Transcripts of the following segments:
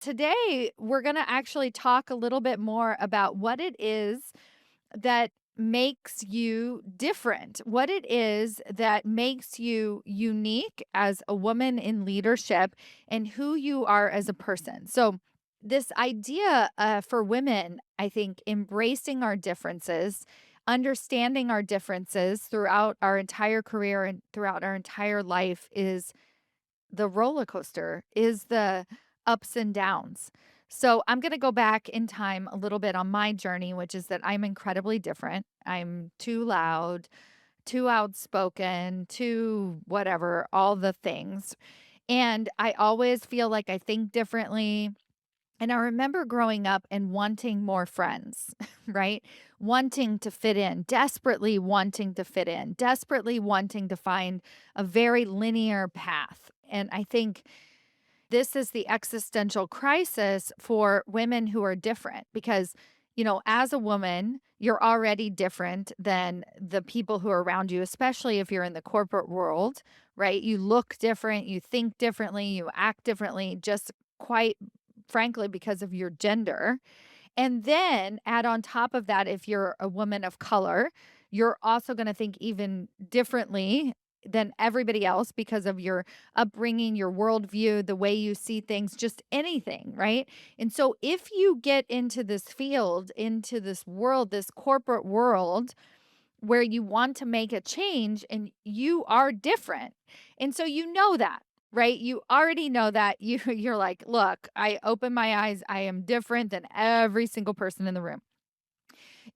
Today, we're going to actually talk a little bit more about what it is that makes you different, what it is that makes you unique as a woman in leadership, and who you are as a person. So, this idea for women, I think, embracing our differences, understanding our differences throughout our entire career and throughout our entire life is the roller coaster, is the ups and downs. So I'm going to go back in time a little bit on my journey, which is that I'm incredibly different. I'm too loud, too outspoken, too whatever, all the things. And I always feel like I think differently. And I remember growing up and wanting more friends, right? Wanting to fit in, desperately wanting to fit in, desperately wanting to find a very linear path. And I think this is the existential crisis for women who are different because, as a woman, you're already different than the people who are around you, especially if you're in the corporate world, right? You look different, you think differently, you act differently, just quite frankly because of your gender. And then add on top of that, if you're a woman of color, you're also going to think even differently than everybody else because of your upbringing, your worldview, the way you see things, just anything, right? And so if you get into this field, into this world, this corporate world, where you want to make a change and you are different. And so you know that, right? You already know that. You're like, "Look, I open my eyes, I am different than every single person in the room."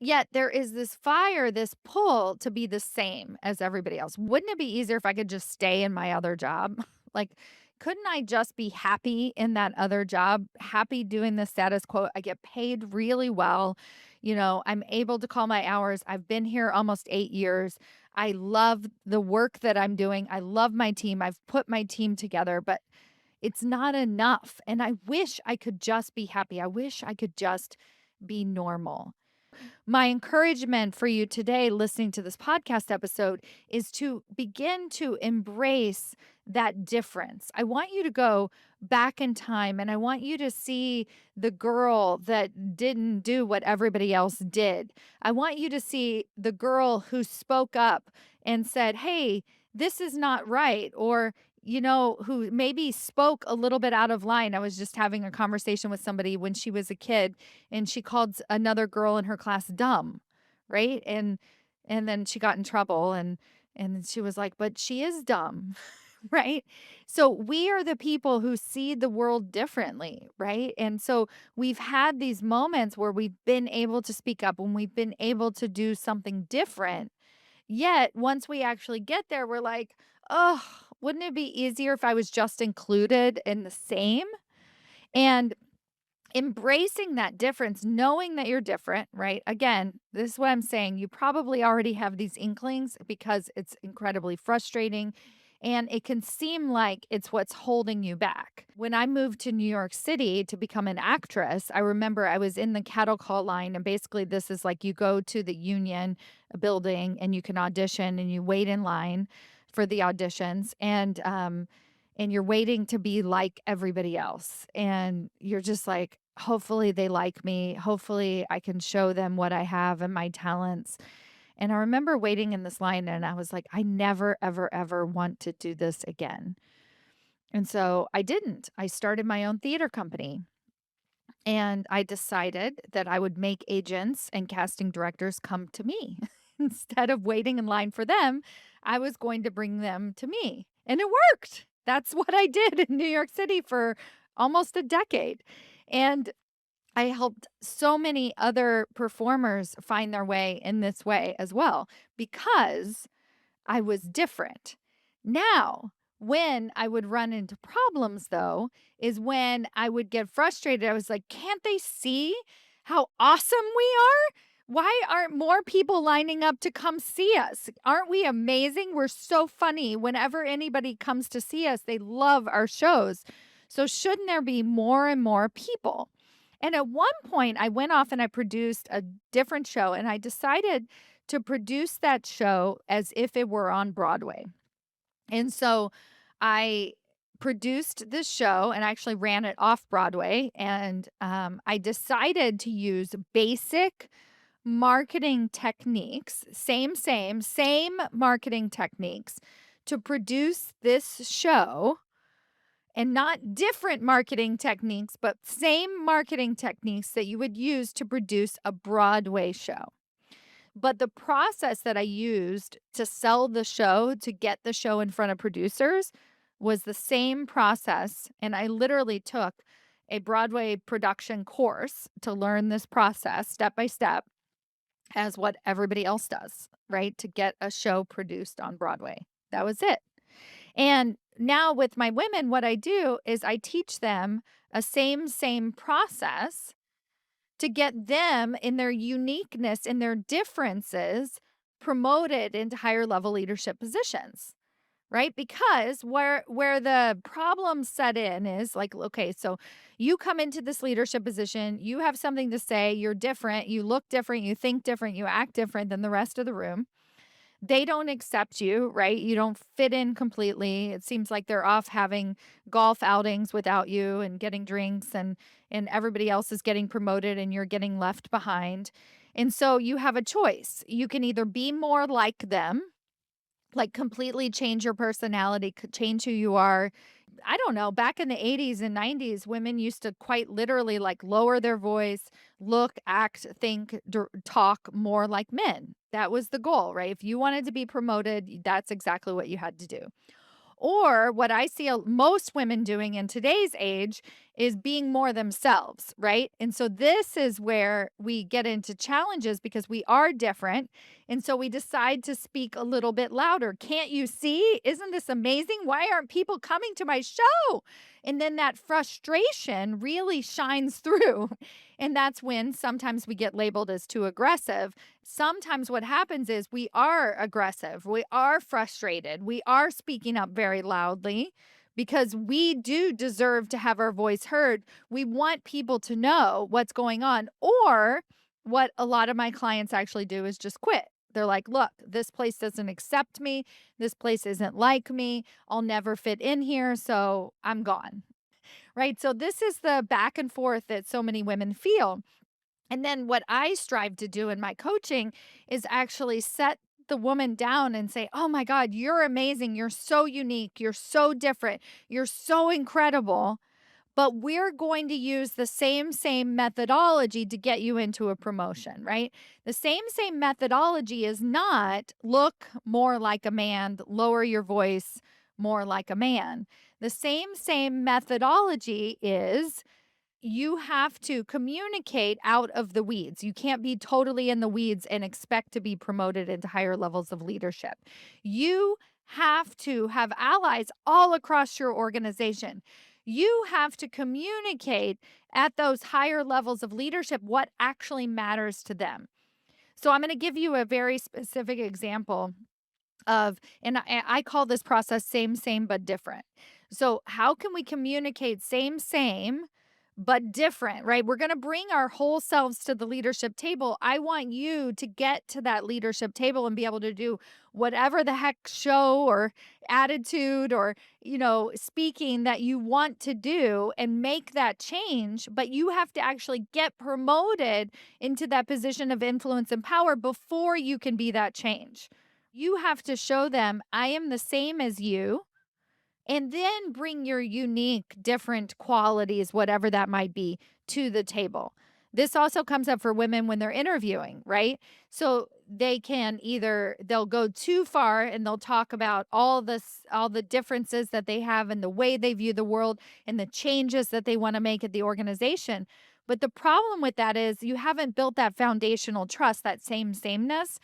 Yet there is this fire, this pull to be the same as everybody else. Wouldn't it be easier if I could just stay in my other job? Like, couldn't I just be happy in that other job, happy doing the status quo? I get paid really well. I'm able to call my hours. I've been here almost 8 years. I love the work that I'm doing. I love my team. I've put my team together, but it's not enough. And I wish I could just be happy. I wish I could just be normal. My encouragement for you today, listening to this podcast episode, is to begin to embrace that difference. I want you to go back in time and I want you to see the girl that didn't do what everybody else did. I want you to see the girl who spoke up and said, "Hey, this is not right," or who maybe spoke a little bit out of line. I was just having a conversation with somebody when she was a kid and she called another girl in her class dumb, right? And then she got in trouble and she was like, "But she is dumb." Right? So we are the people who see the world differently, right? And so we've had these moments where we've been able to speak up, when we've been able to do something different. Yet once we actually get there, we're like, "Oh, wouldn't it be easier if I was just included in the same?" And embracing that difference, knowing that you're different, right? Again, this is what I'm saying. You probably already have these inklings because it's incredibly frustrating and it can seem like it's what's holding you back. When I moved to New York City to become an actress, I remember I was in the cattle call line. And basically, this is like you go to the union building and you can audition and you wait in line for the auditions. And you're waiting to be like everybody else. And you're just like, hopefully they like me. Hopefully I can show them what I have and my talents. And I remember waiting in this line and I was like, I never, ever, ever want to do this again. And so I didn't. I started my own theater company and I decided that I would make agents and casting directors come to me. Instead of waiting in line for them, I was going to bring them to me. And it worked. That's what I did in New York City for almost a decade. And I helped so many other performers find their way in this way as well because I was different. Now, when I would run into problems, though, is when I would get frustrated. I was like, can't they see how awesome we are? Why aren't more people lining up to come see us? Aren't we amazing? We're so funny. Whenever anybody comes to see us, they love our shows. So, shouldn't there be more and more people? And at one point, I went off and I produced a different show, and I decided to produce that show as if it were on Broadway. And so I produced this show and actually ran it off Broadway. And I decided to use basic marketing techniques, same marketing techniques to produce this show, and not different marketing techniques, but same marketing techniques that you would use to produce a Broadway show. But the process that I used to sell the show, to get the show in front of producers, was the same process. And I literally took a Broadway production course to learn this process step by step, as what everybody else does, right? To get a show produced on Broadway. That was it. And now with my women, what I do is I teach them a same process to get them in their uniqueness, in their differences, promoted into higher level leadership positions. Right? Because where the problem set in is like, okay, so you come into this leadership position, you have something to say, you're different, you look different, you think different, you act different than the rest of the room. They don't accept you, right? You don't fit in completely. It seems like they're off having golf outings without you and getting drinks, and everybody else is getting promoted and you're getting left behind. And so you have a choice. You can either be more like them, like completely change your personality, change who you are. I don't know, back in the 80s and 90s, women used to quite literally like lower their voice, look, act, think, talk more like men. That was the goal, right? If you wanted to be promoted, that's exactly what you had to do. Or what I see most women doing in today's age is being more themselves, right? And so this is where we get into challenges because we are different. And so we decide to speak a little bit louder. Can't you see? Isn't this amazing? Why aren't people coming to my show? And then that frustration really shines through. And that's when sometimes we get labeled as too aggressive. Sometimes what happens is we are aggressive, we are frustrated, we are speaking up very loudly because we do deserve to have our voice heard. We want people to know what's going on. Or what a lot of my clients actually do is just quit. They're like, look, this place doesn't accept me. This place isn't like me. I'll never fit in here. So I'm gone. Right. So this is the back and forth that so many women feel. And then what I strive to do in my coaching is actually set the woman down and say, "Oh my God, you're amazing. You're so unique. You're so different. You're so incredible. But we're going to use the same methodology to get you into a promotion," right? The same methodology is not look more like a man, lower your voice more like a man. The same methodology is you have to communicate out of the weeds. You can't be totally in the weeds and expect to be promoted into higher levels of leadership. You have to have allies all across your organization. You have to communicate at those higher levels of leadership what actually matters to them. So, I'm going to give you a very specific example of, and I call this process same but different. So how can we communicate same but different, right? We're going to bring our whole selves to the leadership table. I want you to get to that leadership table and be able to do whatever the heck show or attitude or, speaking that you want to do and make that change, but you have to actually get promoted into that position of influence and power before you can be that change. You have to show them, I am the same as you, and then bring your unique, different qualities, whatever that might be, to the table. This also comes up for women when they're interviewing, right? So they can either they'll go too far and they'll talk about all the differences that they have and the way they view the world and the changes that they want to make at the organization. But the problem with that is you haven't built that foundational trust, that sameness.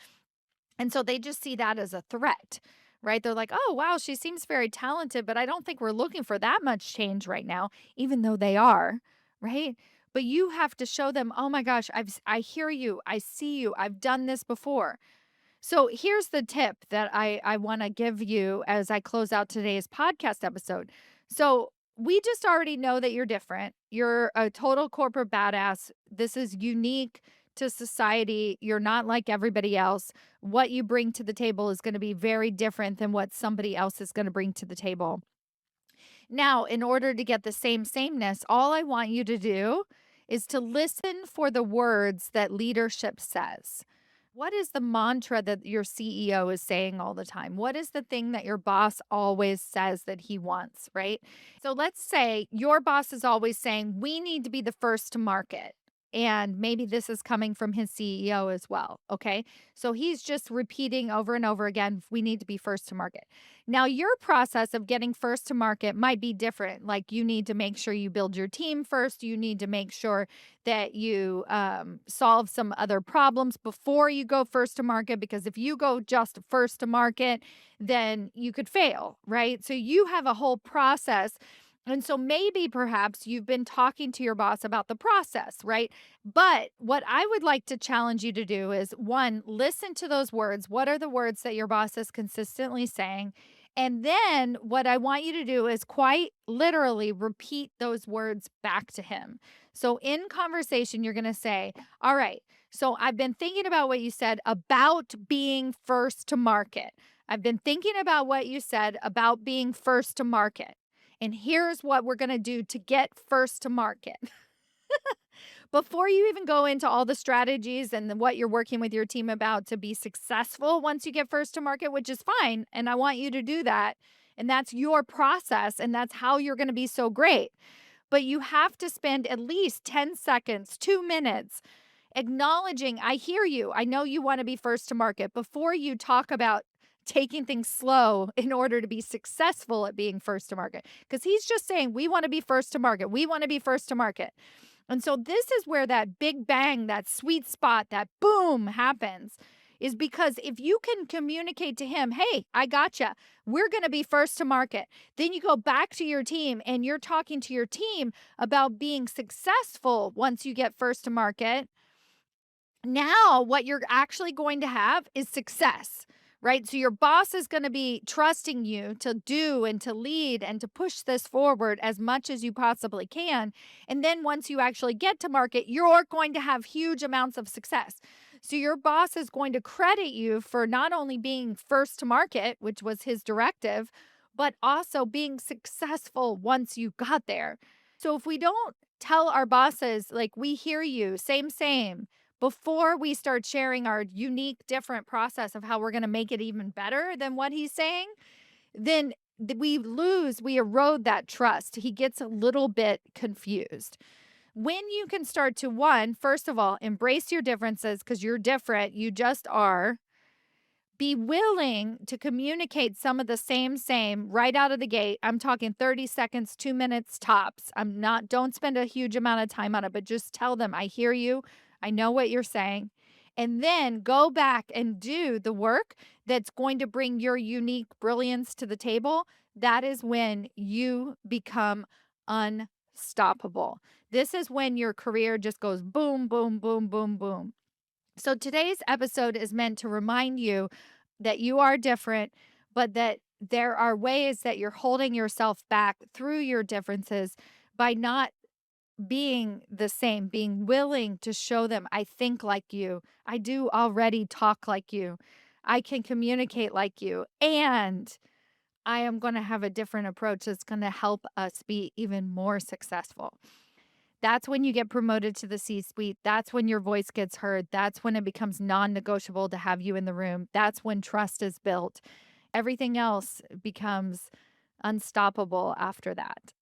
And so they just see that as a threat, right? They're like, oh, wow, she seems very talented, but I don't think we're looking for that much change right now, even though they are, right? But you have to show them, oh my gosh, I hear you, I see you, I've done this before. So here's the tip that I want to give you as I close out today's podcast episode. So we just already know that you're different. You're a total corporate badass. This is unique to society. You're not like everybody else. What you bring to the table is going to be very different than what somebody else is going to bring to the table. Now, in order to get the same sameness, all I want you to do is to listen for the words that leadership says. What is the mantra that your CEO is saying all the time? What is the thing that your boss always says that he wants, right? So let's say your boss is always saying, we need to be the first to market. And maybe this is coming from his CEO as well. Okay. So he's just repeating over and over again, we need to be first to market. Now, your process of getting first to market might be different. Like you need to make sure you build your team first. You need to make sure that you solve some other problems before you go first to market. Because if you go just first to market, then you could fail, right? So you have a whole process. And so maybe perhaps you've been talking to your boss about the process, right? But what I would like to challenge you to do is one, listen to those words. What are the words that your boss is consistently saying? And then what I want you to do is quite literally repeat those words back to him. So in conversation, you're going to say, all right, so I've been thinking about what you said about being first to market. I've been thinking about what you said about being first to market. And here's what we're going to do to get first to market. Before you even go into all the strategies and what you're working with your team about to be successful once you get first to market, which is fine. And I want you to do that. And that's your process. And that's how you're going to be so great. But you have to spend at least 10 seconds, 2 minutes acknowledging, I hear you. I know you want to be first to market before you talk about taking things slow in order to be successful at being first to market. Because he's just saying, we want to be first to market. We want to be first to market. And so this is where that big bang, that sweet spot, that boom happens. Is because if you can communicate to him, hey, I gotcha. We're going to be first to market. Then you go back to your team and you're talking to your team about being successful once you get first to market. Now, what you're actually going to have is success, right? So, your boss is going to be trusting you to do and to lead and to push this forward as much as you possibly can. And then, once you actually get to market, you're going to have huge amounts of success. So, your boss is going to credit you for not only being first to market, which was his directive, but also being successful once you got there. So, if we don't tell our bosses, like, we hear you, same, before we start sharing our unique, different process of how we're going to make it even better than what he's saying, then we erode that trust. He gets a little bit confused. When you can start to, one, first of all, embrace your differences because you're different, you just are. Be willing to communicate some of the same right out of the gate. I'm talking 30 seconds, 2 minutes tops. Don't spend a huge amount of time on it, but just tell them, I hear you. I know what you're saying. And then go back and do the work that's going to bring your unique brilliance to the table. That is when you become unstoppable. This is when your career just goes boom, boom, boom, boom, boom. So today's episode is meant to remind you that you are different, but that there are ways that you're holding yourself back through your differences by not being the same, being willing to show them, I think like you. I do already talk like you. I can communicate like you. And I am going to have a different approach that's going to help us be even more successful. That's when you get promoted to the C-suite. That's when your voice gets heard. That's when it becomes non-negotiable to have you in the room. That's when trust is built. Everything else becomes unstoppable after that.